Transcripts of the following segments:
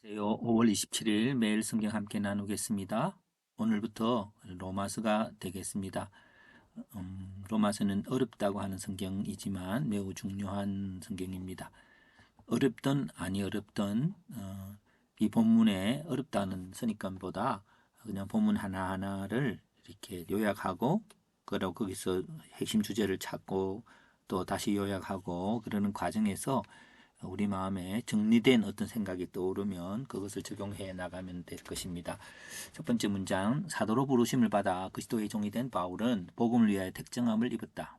안녕하세요. 5월 27일 매일 성경 함께 나누겠습니다. 오늘부터 로마서가 되겠습니다. 로마서는 어렵다고 하는 성경이지만 매우 중요한 성경입니다. 어렵든 아니 어렵든 이 본문에 어렵다는 선입관보다 그냥 본문 하나하나를 이렇게 요약하고 그리고 거기서 핵심 주제를 찾고 또 다시 요약하고 그러는 과정에서 우리 마음에 정리된 어떤 생각이 떠오르면 그것을 적용해 나가면 될 것입니다. 첫 번째 문장, 사도로 부르심을 받아 그리스도의 종이 된 바울은 복음을 위하여 택정함을 입었다.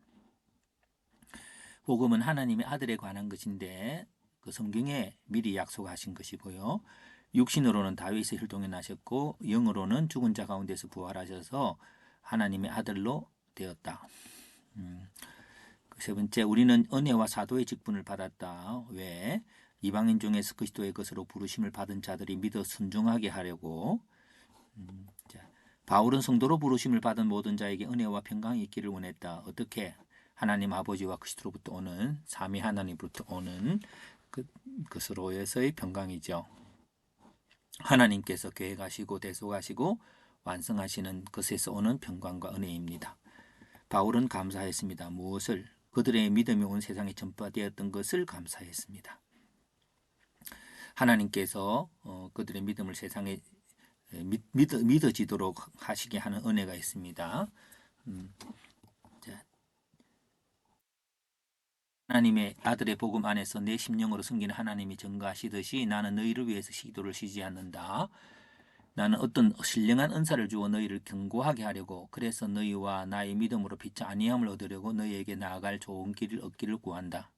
복음은 하나님의 아들에 관한 것인데 그 성경에 미리 약속하신 것이고요. 육신으로는 다윗의 혈통에 나셨고 영으로는 죽은 자 가운데서 부활하셔서 하나님의 아들로 되었다. 세 번째, 우리는 은혜와 사도의 직분을 받았다. 왜? 이방인 중에서 그리스도의 것으로 부르심을 받은 자들이 믿어 순종하게 하려고. 자, 바울은 성도로 부르심을 받은 모든 자에게 은혜와 평강이 있기를 원했다. 어떻게? 하나님 아버지와 그리스도로부터 오는 삼위 하나님으로부터 오는 것으로서의 평강이죠. 하나님께서 계획하시고 대속하시고 완성하시는 것에서 오는 평강과 은혜입니다. 바울은 감사했습니다. 무엇을? 그들의 믿음이 온 세상에 전파되었던 것을 감사했습니다. 하나님께서 그들의 믿음을 세상에 믿어지도록 하시게 하는 은혜가 있습니다. 자, 하나님의 아들의 복음 안에서 내 심령으로 섬기는 하나님이 증거하시듯이 나는 너희를 위해서 시도를 쉬지 않는다. 나는 어떤 신령한 은사를 주어 너희를 견고하게 하려고 그래서 너희와 나의 믿음으로 빛이 아니함을 얻으려고 너희에게 나아갈 좋은 길을 얻기를 구한다.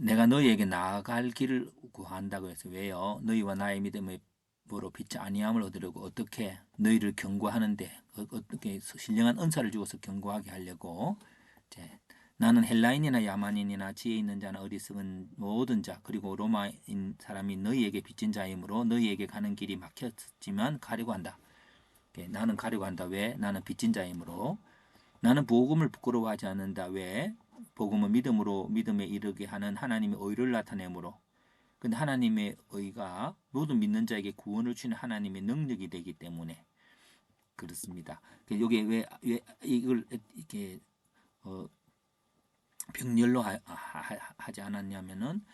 내가 너희에게 나아갈 길을 구한다고 해서 왜요? 너희와 나의 믿음으로 빛이 아니함을 얻으려고 어떻게 너희를 견고하는데 어떻게 신령한 은사를 주어서 견고하게 하려고 이제 나는 헬라인이나 야만인이나 지혜 있는 자나 어리석은 모든 자 그리고 로마인 사람이 너희에게 빚진 자이므로 너희에게 가는 길이 막혔지만 가려고 한다. 나는 가려고 한다. 왜? 나는 빚진 자이므로. 나는 복음을 부끄러워하지 않는다. 왜? 복음은 믿음으로 믿음에 이르게 하는 하나님의 의를 나타내므로. 근데 하나님의 의가 모든 믿는 자에게 구원을 주는 하나님의 능력이 되기 때문에 그렇습니다. 여기 왜 이걸 이렇게 병렬로 하지 않았냐면은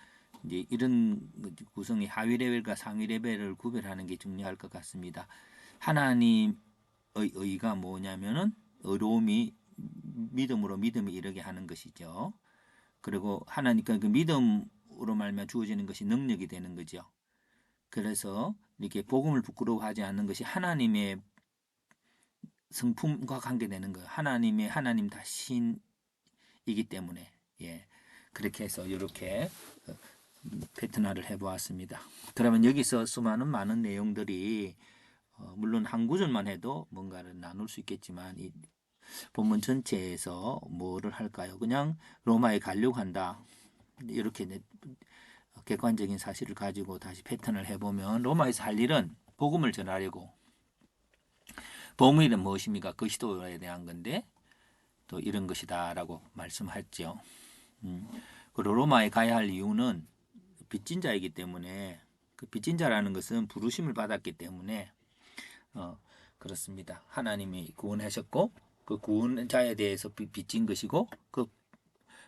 이제 이런 구성이 하위 레벨과 상위 레벨을 구별하는 게 중요할 것 같습니다. 하나님의 의가 뭐냐면은 의로움이 믿음으로 믿음에 이르게 하는 것이죠. 그리고 하나님께 그 믿음으로 말미암아 주어지는 것이 능력이 되는 거죠. 그래서 이렇게 복음을 부끄러워하지 않는 것이 하나님의 성품과 관계되는 거예요. 하나님 다신이기 때문에 그렇게 해서 이렇게 패턴화를 해보았습니다. 그러면 여기서 수많은 많은 내용들이 물론 한 구절만 해도 뭔가를 나눌 수 있겠지만 이 본문 전체에서 뭐를 할까요? 그냥 로마에 가려고 한다. 이렇게 객관적인 사실을 가지고 다시 패턴을 해보면 로마에서 할 일은 복음을 전하려고. 복음은 무엇입니까? 그리스도에 대한 건데 또 이런 것이다라고 말씀했죠. 그리고 로마에 가야 할 이유는 빚진 자이기 때문에 그 빚진 자라는 것은 부르심을 받았기 때문에 그렇습니다. 하나님이 구원하셨고 그 구원자에 대해서 빚진 것이고 그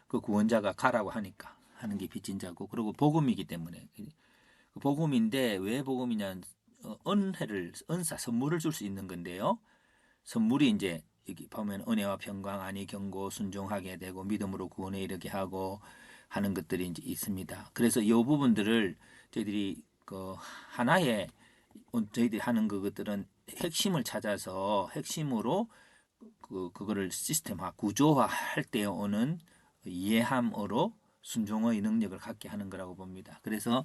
구원자가 가라고 하니까 하는 게 빚진 자고 그리고 복음이기 때문에 그 복음인데 왜 복음이냐 은혜를 은사 선물을 줄 수 있는 건데요. 선물이 이제 여기 보면 은혜와 평강, 안위, 경고, 순종하게 되고 믿음으로 구원에 이르게 하고 하는 것들이 이제 있습니다. 그래서 이 부분들을 저희들이 그 하나의 저희들이 하는 그것들은 핵심을 찾아서 핵심으로 그거를 시스템화, 구조화 할 때 오는 이해함으로 순종의 능력을 갖게 하는 거라고 봅니다. 그래서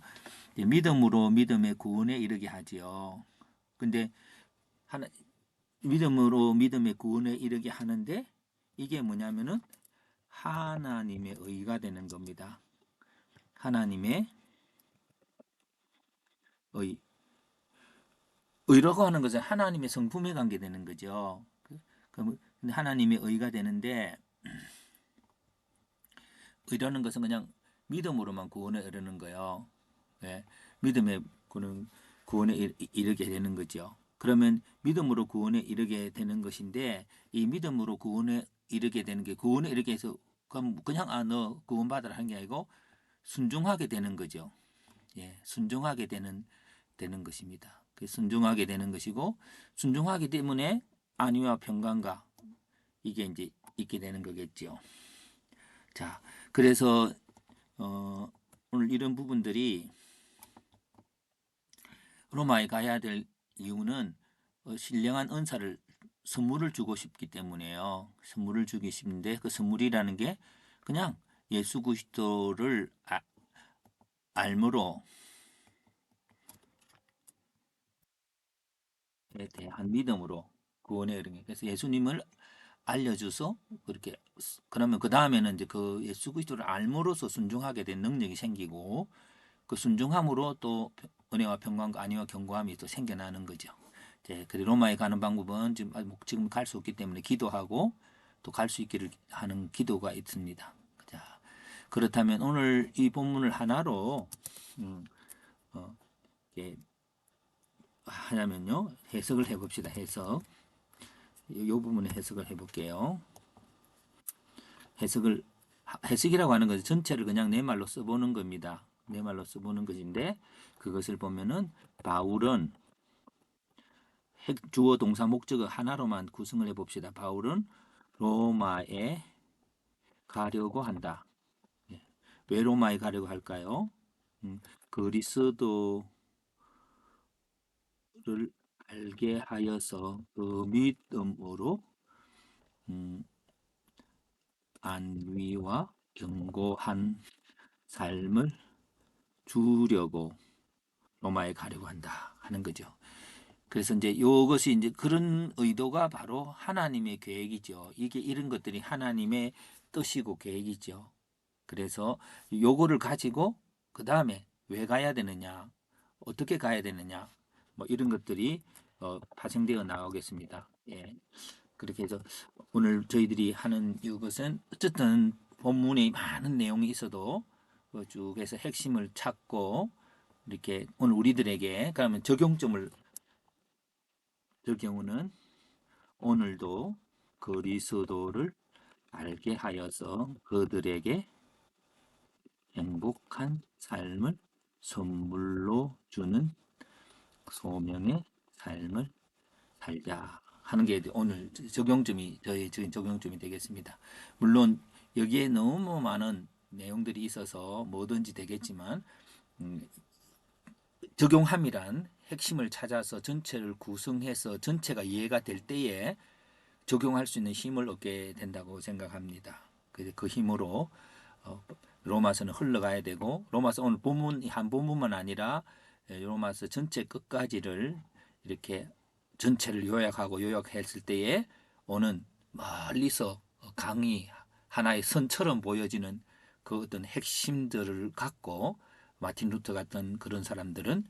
믿음으로 믿음의 구원에 이르게 하지요. 근데 하나 믿음으로 믿음의 구원에 이르게 하는데 이게 뭐냐면은 하나님의 의가 되는 겁니다. 하나님의 의. 의라고 하는 것은 하나님의 성품에 관계되는 거죠. 근데 하나님의 의가 되는데 의라는 것은 그냥 믿음으로만 구원에 이르는 거예요. 예, 믿음의 구원에 이르게 되는 거죠. 그러면 믿음으로 구원에 이르게 되는 것인데 이 믿음으로 구원에 이르게 되는 게 구원에 이르게 해서 그냥 너 구원받으라 하는 게 아니고 순종하게 되는 거죠. 예, 순종하게 되는 것입니다. 그 순종하게 되는 것이고 순종하기 때문에 안위와 평강과 이게 이제 있게 되는 거겠죠. 자, 그래서 오늘 이런 부분들이 로마에 가야 될 이유는 신령한 은사를 선물을 주고 싶기 때문에요. 선물을 주기 싶은데 그 선물이라는 게 그냥 예수 그리스도를 알므로 대한 믿음으로 구원에 이르게. 그래서 예수님을 알려줘서 그렇게 그러면 그 다음에는 이제 그 예수 그리스도를 알므로써 순종하게 된 능력이 생기고 그 순종함으로 또 은혜와 평강과 안위와 견고함이 또 생겨나는 거죠. 이제 그리고 로마에 가는 방법은 지금 갈 수 없기 때문에 기도하고 또 갈 수 있기를 하는 기도가 있습니다. 자, 그렇다면 오늘 이 본문을 하나로 이렇게 하냐면요 해석을 해봅시다. 해석. 이 부분에 해석을 해볼게요. 해석이라고 하는 것은 전체를 그냥 내 말로 써보는 겁니다. 내 말로 써보는 것인데 그것을 보면은 바울은 주어 동사 목적어 하나로만 구성을 해봅시다. 바울은 로마에 가려고 한다. 왜 로마에 가려고 할까요? 그리스도를 알게 하여서 그 믿음으로 안위와 견고한 삶을 주려고 로마에 가려고 한다 하는 거죠. 그래서 이제 이것이 이제 그런 의도가 바로 하나님의 계획이죠. 이게 이런 것들이 하나님의 뜻이고 계획이죠. 그래서 요거를 가지고 그 다음에 왜 가야 되느냐, 어떻게 가야 되느냐, 뭐 이런 것들이 파생되어 나오겠습니다. 예. 그렇게 해서 오늘 저희들이 하는 이것은 어쨌든 본문에 많은 내용이 있어도 쭉 해서 핵심을 찾고 이렇게 오늘 우리들에게 그러면 적용점을 그 경우는 오늘도 그리스도를 알게 하여서 그들에게 행복한 삶을 선물로 주는 소명의 삶을 살자 하는 게 오늘 적용점이 저희 적용점이 되겠습니다. 물론 여기에 너무 많은 내용들이 있어서 뭐든지 되겠지만 적용함이란 핵심을 찾아서 전체를 구성해서 전체가 이해가 될 때에 적용할 수 있는 힘을 얻게 된다고 생각합니다. 그 힘으로 로마서는 흘러가야 되고 로마서 오늘 본문 한 본문만 아니라 로마서 전체 끝까지를 이렇게 전체를 요약하고 요약했을 때에 오는 멀리서 강이 하나의 선처럼 보여지는 그 어떤 핵심들을 갖고 마틴 루터 같은 그런 사람들은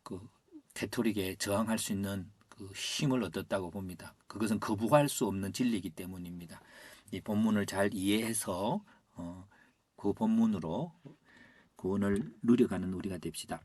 그 캐토릭에 저항할 수 있는 그 힘을 얻었다고 봅니다. 그것은 거부할 수 없는 진리이기 때문입니다. 이 본문을 잘 이해해서 그 본문으로 구원을 누려가는 우리가 됩시다.